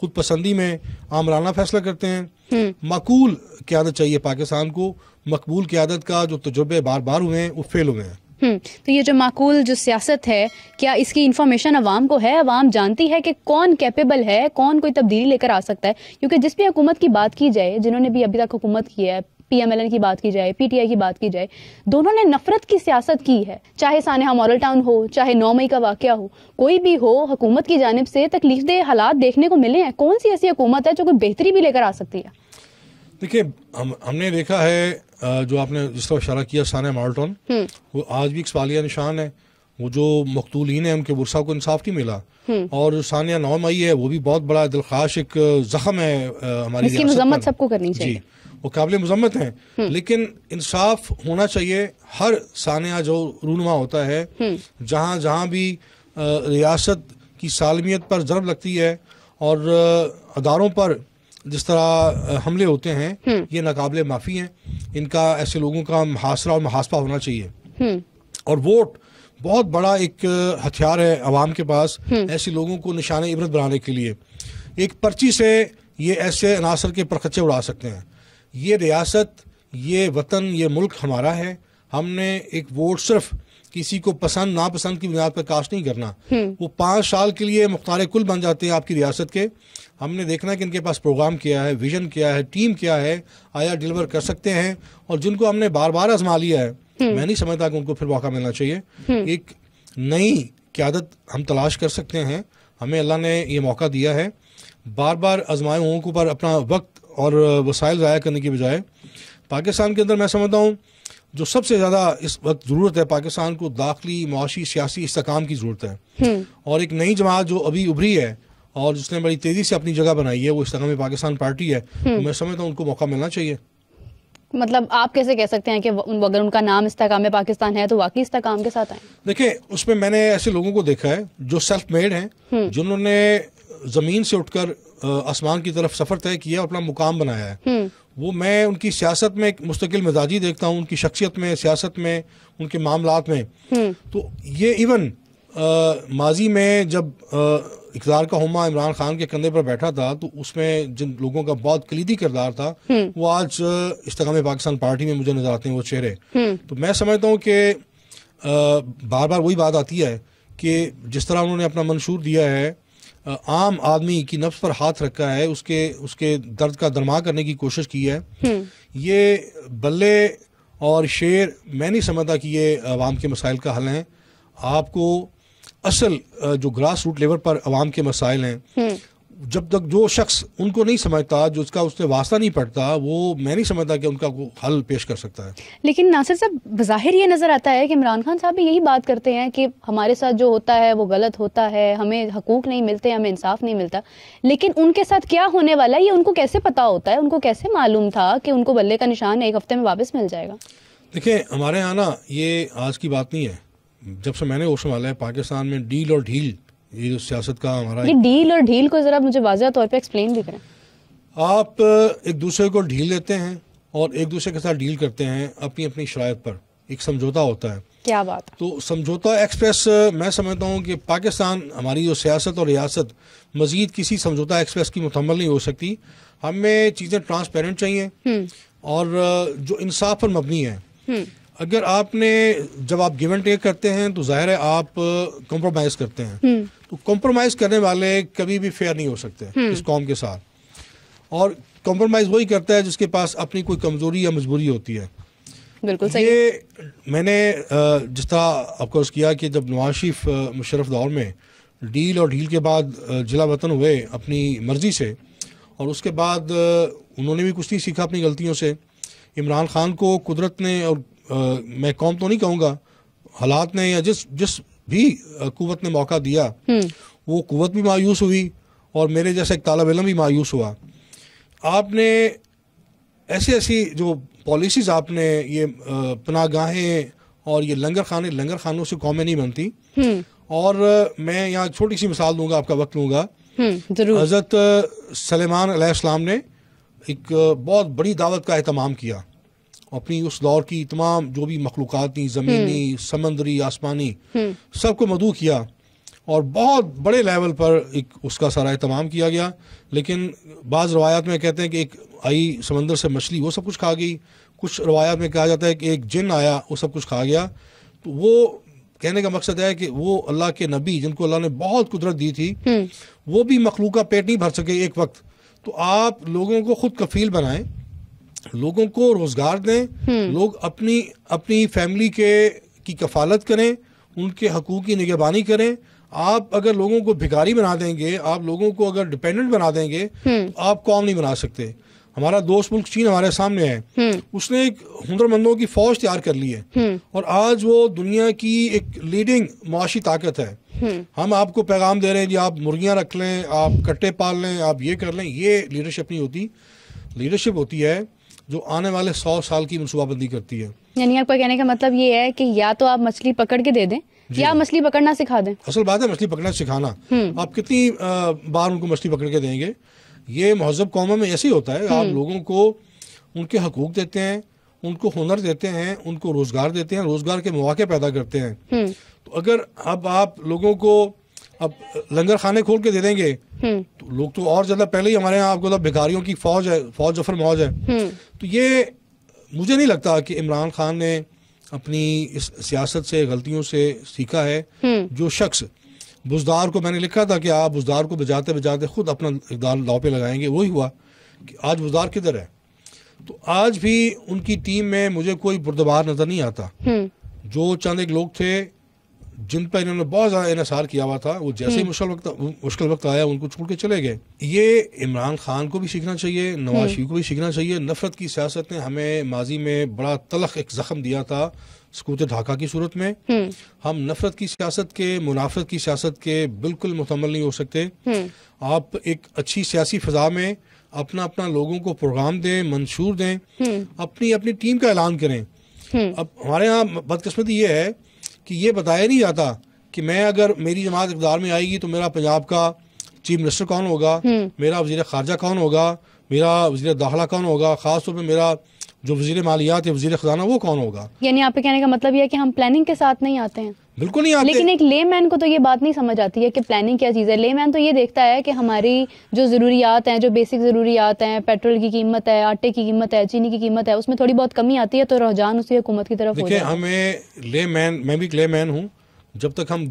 خود پسندی میں آمرانہ فیصلہ کرتے ہیں. معقول قیادت چاہیے پاکستان کو. مقبول قیادت کا جو تجربے بار بار ہوئے ہیں وہ فیل ہوئے ہیں. تو یہ جو معقول جو سیاست ہے, کیا اس کی انفارمیشن عوام کو ہے؟ عوام جانتی ہے کہ کون کیپیبل ہے, کون کوئی تبدیلی لے کر آ سکتا ہے؟ کیونکہ جس بھی حکومت کی بات کی جائے, جنہوں نے بھی ابھی تک حکومت کی ہے, پی ایم ایل این کی بات کی جائے, پی ٹی آئی کی بات کی جائے, دونوں نے نفرت کی سیاست کی ہے. چاہے سانحہ ماڈل ٹاؤن ہو, چاہے 9 مئی کا واقعہ ہو, کوئی بھی ہو, حکومت کی جانب سے تکلیف دہ حالات دیکھنے کو ملے ہیں. کون سی ایسی حکومت ہے جو کوئی بہتری بھی لے کر آ سکتی ہے؟ دیکھیے, ہم نے دیکھا ہے جو آپ نے جس طرح اشارہ کیا سانحہ ماڈل ٹاؤن, وہ آج بھی ایک سوالیہ نشان ہے. وہ جو مقتولین ہیں ان کے ورثاء کو انصاف نہیں ملا, اور جو سانحہ 9 مئی ہے وہ بھی بہت بڑا دلخواش ایک زخم ہے ہماری اس کی مذمت سب کو کرنی چاہیے. جی, وہ قابل مذمت ہیں, لیکن انصاف ہونا چاہیے. ہر سانحہ جو رونما ہوتا ہے, جہاں جہاں بھی ریاست کی سالمیت پر ضرب لگتی ہے اور اداروں پر جس طرح حملے ہوتے ہیں, یہ ناقابل معافی ہیں. ان کا ایسے لوگوں کا محاصرہ اور محاسبہ ہونا چاہیے. اور ووٹ بہت بڑا ایک ہتھیار ہے عوام کے پاس ایسے لوگوں کو نشان عبرت بنانے کے لیے. ایک پرچی سے یہ ایسے عناصر کے پرخچے اڑا سکتے ہیں. یہ ریاست, یہ وطن, یہ ملک ہمارا ہے. ہم نے ایک ووٹ صرف کسی کو پسند ناپسند کی بنیاد پر کاسٹ نہیں کرنا. وہ 5 سال کے لیے مختار کل بن جاتے ہیں آپ کی ریاست کے. ہم نے دیکھنا ہے کہ ان کے پاس پروگرام کیا ہے, ویژن کیا ہے, ٹیم کیا ہے, آیا ڈیلیور کر سکتے ہیں. اور جن کو ہم نے بار بار آزما لیا ہے, میں نہیں سمجھتا کہ ان کو پھر موقع ملنا چاہیے. ایک نئی قیادت ہم تلاش کر سکتے ہیں. ہمیں اللہ نے یہ موقع دیا ہے. بار بار آزمائے ہوں پر اپنا وقت اور وسائل ضائع کرنے کی بجائے پاکستان کے اندر میں سمجھتا ہوں جو سب سے زیادہ اس وقت ضرورت ہے پاکستان کو, داخلی معاشی سیاسی استحکام کی ضرورت ہے. اور ایک نئی جماعت جو ابھی ابھری ہے اور جس نے بڑی تیزی سے اپنی جگہ بنائی ہے, وہ استحکام پاکستان پارٹی ہے. میں سمجھتا ہوں ان کو موقع ملنا چاہیے. مطلب آپ کیسے کہہ سکتے ہیں کہ اگر ان کا نام استحکام پاکستان ہے تو واقعی استحکام کے ساتھ آئیں؟ دیکھیں, اس میں نے ایسے لوگوں کو دیکھا ہے جو سیلف میڈ ہیں, جنہوں نے زمین سے اٹھ کر آسمان کی طرف سفر طے کیا, اپنا مقام بنایا ہے. وہ میں ان کی سیاست میں ایک مستقل مزاجی دیکھتا ہوں, ان کی شخصیت میں, سیاست میں, ان کے معاملات میں. تو یہ ایون ماضی میں جب اقتدار کا ہما عمران خان کے کندھے پر بیٹھا تھا, تو اس میں جن لوگوں کا بہت کلیدی کردار تھا وہ آج استحکام پاکستان پارٹی میں مجھے نظر آتے ہیں وہ چہرے. تو میں سمجھتا ہوں کہ بار بار وہی بات آتی ہے کہ جس طرح انہوں نے اپنا منشور دیا ہے, عام آدمی کی نفس پر ہاتھ رکھا ہے, اس کے درد کا درما کرنے کی کوشش کی ہے. یہ بلے اور شیر میں نہیں سمجھتا کہ یہ عوام کے مسائل کا حل ہیں. آپ کو اصل جو گراس روٹ لیول پر عوام کے مسائل ہیں, جب تک جو شخص ان کو نہیں سمجھتا, جو اس نے واسطہ نہیں پڑتا, وہ میں نہیں سمجھتا کہ ان کا حل پیش کر سکتا ہے. لیکن ناصر صاحب, بظاہر یہ نظر آتا ہے کہ عمران خان صاحب بھی یہی بات کرتے ہیں کہ ہمارے ساتھ جو ہوتا ہے وہ غلط ہوتا ہے, ہمیں حقوق نہیں ملتے, ہمیں انصاف نہیں ملتا. لیکن ان کے ساتھ کیا ہونے والا ہے یہ ان کو کیسے پتا ہوتا ہے؟ ان کو کیسے معلوم تھا کہ ان کو بلے کا نشان 1 ہفتے میں واپس مل جائے گا؟ دیکھیں, ہمارے یہاں نا یہ آج کی بات نہیں ہے. جب سے میں نے ہوش سنبھالا ہے پاکستان میں ڈیل اور ڈھیل, یہ جو سیاست کا ہمارا, یہ ڈیل اور ڈھیل کو ذرا مجھے واضح طور پہ ایکسپلین بھی کریں. آپ ایک دوسرے کو ڈھیل دیتے ہیں اور ایک دوسرے کے ساتھ ڈیل کرتے ہیں اپنی اپنی شرائط پر. ایک سمجھوتا ہوتا ہے. کیا بات؟ تو سمجھوتا ایکسپریس میں سمجھتا ہوں کہ پاکستان, ہماری جو سیاست اور ریاست مزید کسی سمجھوتا ایکسپریس کی مکمل نہیں ہو سکتی. ہمیں چیزیں ٹرانسپیرنٹ چاہیے اور جو انصاف پر مبنی ہے. اگر آپ نے, جب آپ گیو اینڈ ٹیک کرتے ہیں تو ظاہر ہے آپ کمپرومائز کرتے ہیں. تو کمپرومائز کرنے والے کبھی بھی فیئر نہیں ہو سکتے اس قوم کے ساتھ. اور کمپرومائز وہی کرتا ہے جس کے پاس اپنی کوئی کمزوری یا مجبوری ہوتی ہے. بالکل صحیح. یہ میں نے جس طرح آپ کو کیا کہ جب نواز شریف مشرف دور میں ڈیل اور ڈھیل کے بعد جلا وطن ہوئے اپنی مرضی سے, اور اس کے بعد انہوں نے بھی کچھ نہیں سیکھا اپنی غلطیوں سے. عمران خان کو قدرت نے, اور میں قوم تو نہیں کہوں گا, حالات نے یا جس بھی قوت نے موقع دیا, وہ قوت بھی مایوس ہوئی اور میرے جیسا ایک طالب علم بھی مایوس ہوا. آپ نے ایسی جو پالیسیز آپ نے, یہ پناہ گاہیں اور یہ لنگر خانوں سے قومیں نہیں بنتی. اور میں یہاں چھوٹی سی مثال دوں گا, آپ کا وقت لوں گا. حضرت سلیمان علیہ السلام نے ایک بہت بڑی دعوت کا اہتمام کیا, اپنی اس دور کی تمام جو بھی مخلوقات تھیں, زمینی, سمندری, آسمانی, سب کو مدعو کیا. اور بہت بڑے لیول پر ایک اس کا سارا اہتمام کیا گیا. لیکن بعض روایات میں کہتے ہیں کہ ایک آئی سمندر سے مچھلی وہ سب کچھ کھا گئی. کچھ روایات میں کہا جاتا ہے کہ ایک جن آیا وہ سب کچھ کھا گیا. تو وہ کہنے کا مقصد ہے کہ وہ اللہ کے نبی جن کو اللہ نے بہت قدرت دی تھی وہ بھی مخلوق کا پیٹ نہیں بھر سکے ایک وقت. تو آپ لوگوں کو خود کفیل بنائیں, لوگوں کو روزگار دیں, لوگ اپنی فیملی کی کفالت کریں, ان کے حقوق کی نگہبانی کریں. آپ اگر لوگوں کو بھکاری بنا دیں گے, آپ لوگوں کو اگر ڈپینڈنٹ بنا دیں گے تو آپ قوم نہیں بنا سکتے. ہمارا دوست ملک چین ہمارے سامنے ہے, اس نے ایک ہنرمندوں کی فوج تیار کر لی ہے اور آج وہ دنیا کی ایک لیڈنگ معاشی طاقت ہے. ہم آپ کو پیغام دے رہے ہیں جی آپ مرغیاں رکھ لیں, آپ کٹے پال لیں, آپ یہ کر لیں. یہ لیڈرشپ نہیں ہوتی. لیڈرشپ ہوتی ہے جو آنے والے 100 سال کی منصوبہ بندی کرتی ہے. یعنی آپ کا کہنے کا مطلب یہ ہے کہ یا تو آپ مچھلی پکڑ کے دے دیں یا مچھلی پکڑنا سکھا دیں. اصل بات ہے مچھلی پکڑنا سکھانا. آپ کتنی بار ان کو مچھلی پکڑ کے دیں گے؟ یہ مہذب قوموں میں ایسے ہی ہوتا ہے. آپ لوگوں کو ان کے حقوق دیتے ہیں, ان کو ہنر دیتے ہیں, ان کو روزگار دیتے ہیں, روزگار کے مواقع پیدا کرتے ہیں. تو اگر اب آپ لوگوں کو اب لنگر خانے کھول کے دے دیں گے تو لوگ تو اور زیادہ پہلے ہی ہمارے یہاں آپ کو بھکاریوں کی فوج ہے, فوج ظفر موج ہے. تو یہ مجھے نہیں لگتا کہ عمران خان نے اپنی اس سیاست سے غلطیوں سے سیکھا ہے. جو شخص بزدار کو, میں نے لکھا تھا کہ آپ بزدار کو بجاتے بجاتے خود اپنا اقدار داؤ پہ لگائیں گے, وہی ہوا کہ آج بزدار کدھر ہے. تو آج بھی ان کی ٹیم میں مجھے کوئی بردبار نظر نہیں آتا. جو چند ایک لوگ تھے جن پر انہوں نے بہت زیادہ انحصار کیا ہوا تھا, وہ جیسے ہی مشکل وقت آیا ان کو چھوڑ کے چلے گئے. یہ عمران خان کو بھی سیکھنا چاہیے, نواز شریف کو بھی سیکھنا چاہیے. نفرت کی سیاست نے ہمیں ماضی میں بڑا تلخ ایک زخم دیا تھا سکوت ڈھاکہ کی صورت میں. ہم نفرت کی سیاست کے, منافرت کی سیاست کے بالکل مکمل نہیں ہو سکتے. آپ ایک اچھی سیاسی فضا میں اپنا لوگوں کو پروگرام دیں, منشور دیں, اپنی ٹیم کا اعلان کریں. اب ہمارے ہاں بدقسمتی یہ ہے کہ یہ بتایا نہیں جاتا کہ میں اگر میری جماعت اقتدار میں آئے گی تو میرا پنجاب کا چیف منسٹر کون ہوگا, میرا وزیر خارجہ کون ہوگا, میرا وزیر داخلہ کون ہوگا, خاص طور پہ میرا جو وزیر مالیات یا وزیر خزانہ وہ کون ہوگا. یعنی آپ کے کہنے کا مطلب یہ ہے کہ ہم پلاننگ کے ساتھ نہیں آتے ہیں. بالکل نہیں آتے. لیکن ایک لے مین کو تو یہ بات نہیں سمجھ آتی ہے کہ پلاننگ کیا چیز ہے. لے مین تو یہ دیکھتا ہے کہ ہماری جو ضروریات ہیں, جو بیسک ضروریات ہیں, پیٹرول کی قیمت ہے, آٹے کی قیمت ہے, چینی کی قیمت ہے, اس میں تھوڑی بہت کمی آتی ہے تو رجحان اسی حکومت کی طرف ہو جاتا ہے. دیکھیں ہمیں لے مین, میں بھی ایک لے مین ہوں, جب تک ہم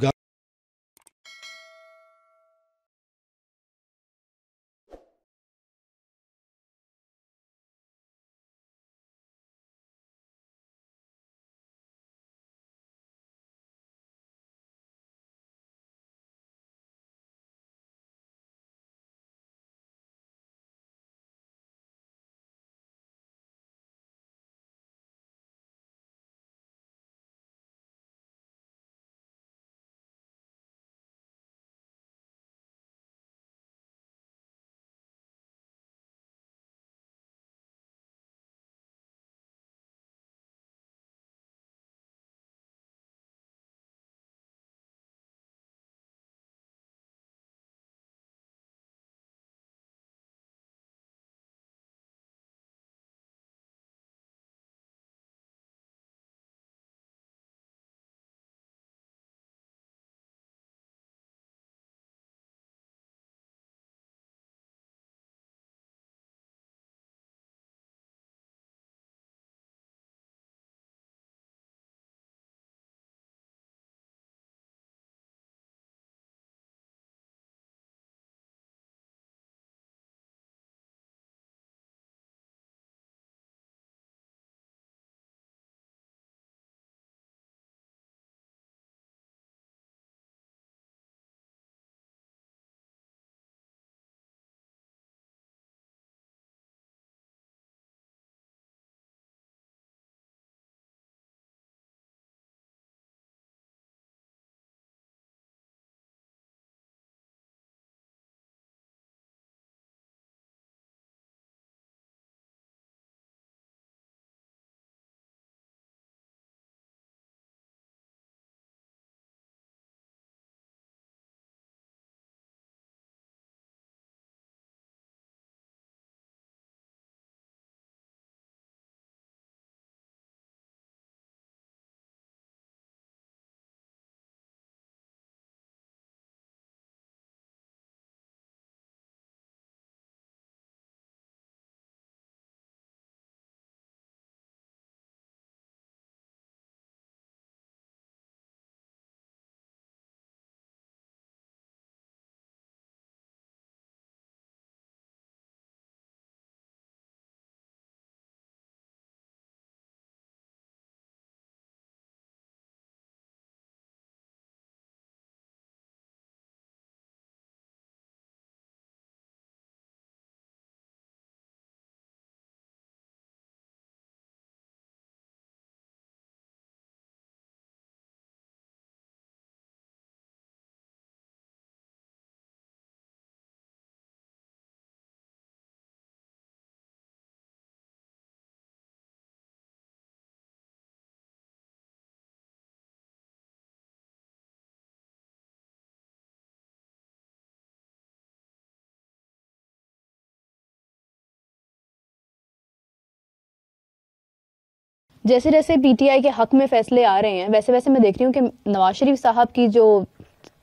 جیسے جیسے پی ٹی آئی کے حق میں فیصلے آ رہے ہیں ویسے ویسے میں دیکھ رہی ہوں کہ نواز شریف صاحب کی جو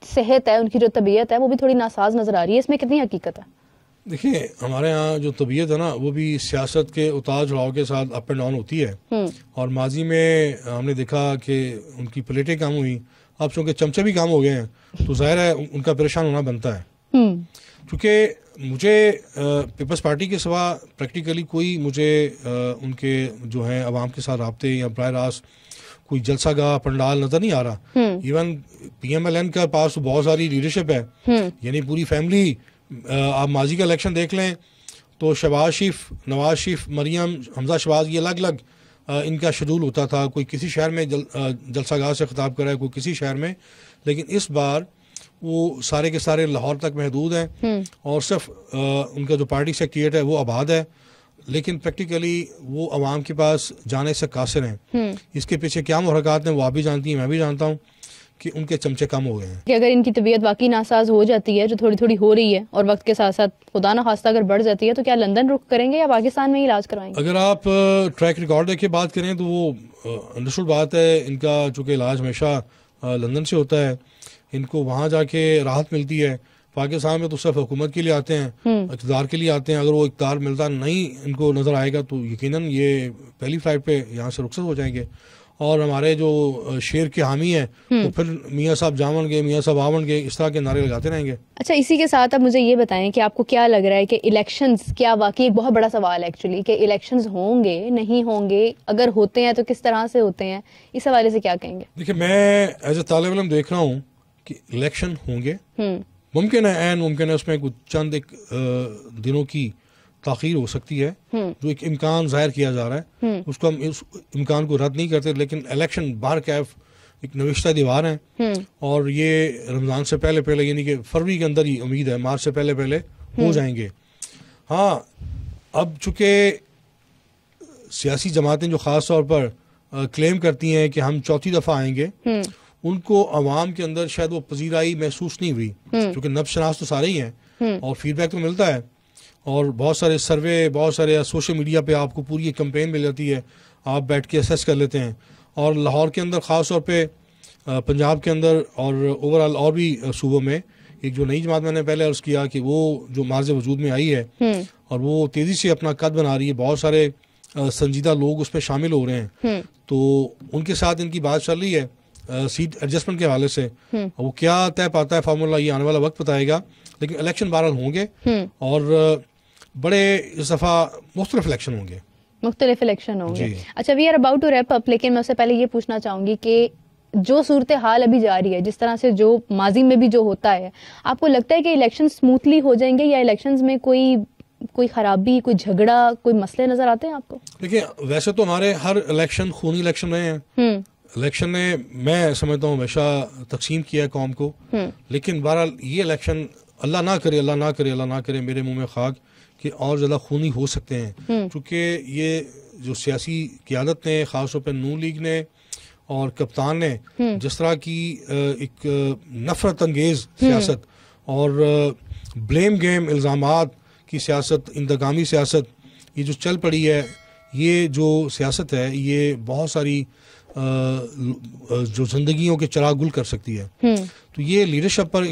صحت ہے, ان کی جو طبیعت ہے وہ بھی تھوڑی ناساز نظر آ رہی ہے. اس میں کتنی حقیقت ہے؟ دیکھیے ہمارے ہاں جو طبیعت ہے نا وہ بھی سیاست کے اتار چڑھاؤ کے ساتھ اپ اینڈ ڈاؤن ہوتی ہے, اور ماضی میں ہم نے دیکھا کہ ان کی پلیٹیں کام ہوئی, اب چونکہ چمچے بھی کام ہو گئے ہیں تو ظاہر ہے ان کا پریشان ہونا بنتا ہے. کیونکہ مجھے پیپلز پارٹی کے سوا پریکٹیکلی کوئی مجھے ان کے جو ہیں عوام کے ساتھ رابطے یا براہ راست کوئی جلسہ گاہ پنڈال نظر نہیں آ رہا. Even P M L N کا پاس تو بہت ساری لیڈرشپ ہے, یعنی پوری فیملی. آپ ماضی کا الیکشن دیکھ لیں تو شہباز شریف, نواز شریف, مریم, حمزہ شہباز, یہ الگ الگ ان کا شیڈول ہوتا تھا. کوئی کسی شہر میں جلسہ گاہ سے خطاب کر رہا ہے, کوئی کسی شہر میں. لیکن اس بار وہ سارے کے سارے لاہور تک محدود ہیں, اور صرف ان کا جو پارٹی سیکریٹریٹ ہے وہ آباد ہے, لیکن پریکٹیکلی وہ عوام کے پاس جانے سے قاصر ہیں. اس کے پیچھے کیا محرکات ہیں وہ آپ بھی جانتی ہیں, میں بھی جانتا ہوں کہ ان کے چمچے کم ہو گئے ہیں. کہ اگر ان کی طبیعت واقعی ناساز ہو جاتی ہے, جو تھوڑی تھوڑی ہو رہی ہے, اور وقت کے ساتھ ساتھ خدا نہ خواستہ اگر بڑھ جاتی ہے, تو کیا لندن رخ کریں گے یا پاکستان میں ہی علاج کروائیں گے؟ اگر آپ ٹریک ریکارڈ دیکھ کے بات کریں تو وہ انڈرسٹوڈ بات ہے. ان کا چونکہ علاج ہمیشہ لندن سے ہوتا ہے, ان کو وہاں جا کے راحت ملتی ہے. پاکستان میں تو صرف حکومت کے لیے آتے ہیں, اقتدار کے لیے آتے ہیں. اگر وہ اقتدار ملتا نہیں ان کو نظر آئے گا تو یقیناً یہ پہلی فلائٹ پہ یہاں سے رخصت ہو جائیں گے. اور ہمارے جو شیر کے حامی ہیں وہ پھر میاں صاحب جاون گے, میاں صاحب آون گے, اس طرح کے نعرے لگاتے رہیں گے. اچھا, اسی کے ساتھ اب مجھے یہ بتائیں کہ آپ کو کیا لگ رہا ہے کہ الیکشنز, کیا واقعی ایک بہت بڑا سوال ہے ایکچولی, کہ الیکشنز ہوں گے نہیں ہوں گے, اگر ہوتے ہیں تو کس طرح سے ہوتے ہیں, اس حوالے سے کیا کہیں گے؟ دیکھیے میں ایز اے طالب علم دیکھ رہا ہوں کہ الیکشن ہوں گے, ممکن ہے عین ممکن ہے اس میں کچھ چند ایک دنوں کی تاخیر ہو سکتی ہے, جو ایک امکان ظاہر کیا جا رہا ہے, اس کو ہم اس امکان کو رد نہیں کرتے. لیکن الیکشن باہر کیف ایک نوشتہ دیوار ہیں, اور یہ رمضان سے پہلے پہلے یعنی کہ فروری کے اندر ہی امید ہے, مارچ سے پہلے پہلے ہو جائیں گے. ہاں اب چونکہ سیاسی جماعتیں جو خاص طور پر کلیم کرتی ہیں کہ ہم چوتھی دفعہ آئیں گے, ان کو عوام کے اندر شاید وہ پذیرائی محسوس نہیں ہوئی, کیونکہ نبض شناس تو سارے ہی ہیں اور فیڈ بیک تو ملتا ہے, اور بہت سارے سروے, بہت سارے سوشل میڈیا پہ آپ کو پوری ایک کمپین مل جاتی ہے, آپ بیٹھ کے اسیس کر لیتے ہیں. اور لاہور کے اندر خاص طور پہ, پنجاب کے اندر, اور اوور آل اور بھی صوبوں میں ایک جو نئی جماعت میں نے پہلے عرض کیا کہ وہ جو مارز وجود میں آئی ہے اور وہ تیزی سے اپنا قد بنا رہی ہے, بہت سارے سنجیدہ لوگ اس میں شامل ہو رہے ہیں, تو ان کے ساتھ ان کی بات چل رہی ہے سیٹ ایڈجسٹمنٹ کے حوالے سے. وہ کیا طے پاتا ہے فارمولا, یہ آنے والا وقت بتائے گا. لیکن الیکشن بہرحال ہوں گے, اور بڑے اس دفعہ مختلف الیکشن ہوں گے, مختلف الیکشن ہوں گے. اچھا, we are about to wrap up, لیکن میں اس سے پہلے یہ پوچھنا چاہوں گی کہ جو صورتحال ابھی جاری ہے, جس طرح سے جو ماضی میں بھی جو ہوتا ہے, آپ کو لگتا ہے کہ الیکشن اسموتھلی ہو جائیں گے, یا الیکشنز میں کوئی خرابی, کوئی جھگڑا, کوئی مسئلے نظر آتے ہیں آپ کو؟ دیکھیے ویسے تو ہمارے ہر الیکشن خونی الیکشن رہے ہیں. الیکشن نے میں سمجھتا ہوں ہمیشہ تقسیم کیا ہے قوم کو, لیکن بہرحال یہ الیکشن اللہ نہ کرے, اللہ نہ کرے, اللہ نہ کرے, میرے منہ میں خاک کہ اور زیادہ خونی ہو سکتے ہیں. کیونکہ یہ جو سیاسی قیادت نے, خاص طور پہ نون لیگ نے اور کپتان نے جس طرح کی ایک نفرت انگیز سیاست اور بلیم گیم, الزامات کی سیاست, انتقامی سیاست یہ جو چل پڑی ہے, یہ جو سیاست ہے یہ بہت ساری جو زندگیوں کے چراغ گل کر سکتی ہے. تو یہ لیڈرشپ پر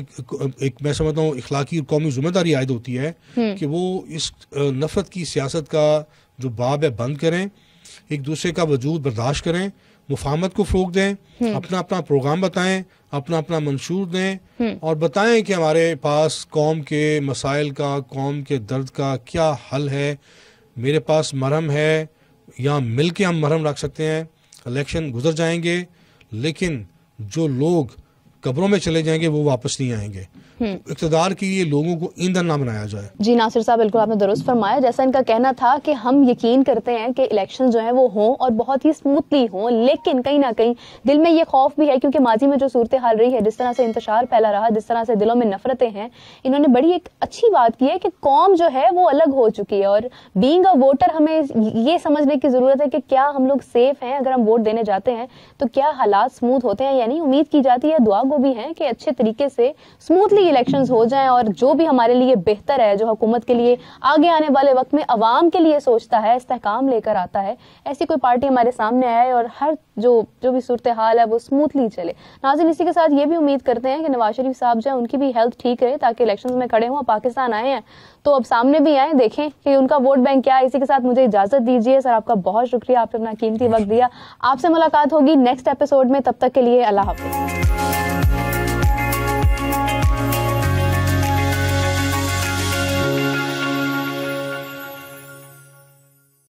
ایک میں سمجھتا ہوں اخلاقی اور قومی ذمہ داری عائد ہوتی ہے کہ وہ اس نفرت کی سیاست کا جو باب ہے بند کریں, ایک دوسرے کا وجود برداشت کریں, مفاہمت کو فروغ دیں, اپنا اپنا پروگرام بتائیں, اپنا اپنا منشور دیں, اور بتائیں کہ ہمارے پاس قوم کے مسائل کا, قوم کے درد کا کیا حل ہے, میرے پاس مرہم ہے, یا مل کے ہم مرہم رکھ سکتے ہیں. الیکشن گزر جائیں گے, لیکن جو لوگ قبروں میں چلے جائیں گے وہ واپس نہیں آئیں گے. اقتدار کے لیے لوگوں کو ایندھن نہ بنایا جائے. جی ناصر صاحب, بالکل آپ نے درست فرمایا. جیسا ان کا کہنا تھا کہ ہم یقین کرتے ہیں کہ الیکشن جو ہیں وہ ہوں اور بہت ہی اسموتھلی ہوں, لیکن کہیں نہ کہیں دل میں یہ خوف بھی ہے, کیونکہ ماضی میں جو صورتحال رہی ہے, جس طرح سے انتشار پھیلا رہا, جس طرح سے دلوں میں نفرتیں ہیں, انہوں نے بڑی ایک اچھی بات کی ہے کہ قوم جو ہے وہ الگ ہو چکی ہے, اور بینگ اے ووٹر ہمیں یہ سمجھنے کی ضرورت ہے کہ کیا ہم لوگ سیف ہیں, اگر ہم ووٹ دینے جاتے ہیں تو کیا حالات اسموتھ ہوتے ہیں یا نہیں. امید کی جاتی ہے, دعا گو بھی ہیں کہ اچھے طریقے سے اسموتھلی الیکشنز ہو جائیں اور جو بھی ہمارے لیے بہتر ہے, جو حکومت کے لیے آگے آنے والے وقت میں عوام کے لیے سوچتا ہے, استحکام لے کر آتا ہے, ایسی کوئی پارٹی ہمارے سامنے آئے اور ہر جو بھی صورتحال ہے وہ اسموتھلی چلے. ناظرین, اسی کے ساتھ یہ بھی امید کرتے ہیں کہ نواز شریف صاحب جو ہیں ان کی بھی ہیلتھ ٹھیک رہے تاکہ الیکشنز میں کھڑے ہوں. پاکستان آئے ہیں تو اب سامنے بھی آئیں, دیکھیں کہ ان کا ووٹ بینک کیا ہے. اسی کے ساتھ مجھے اجازت دیجیے. سر, آپ کا بہت شکریہ, آپ نے اپنا قیمتی وقت دیا. آپ سے ملاقات ہوگی نیکسٹ ایپیسوڈ میں, تب تک کے لیے اللہ حافظ.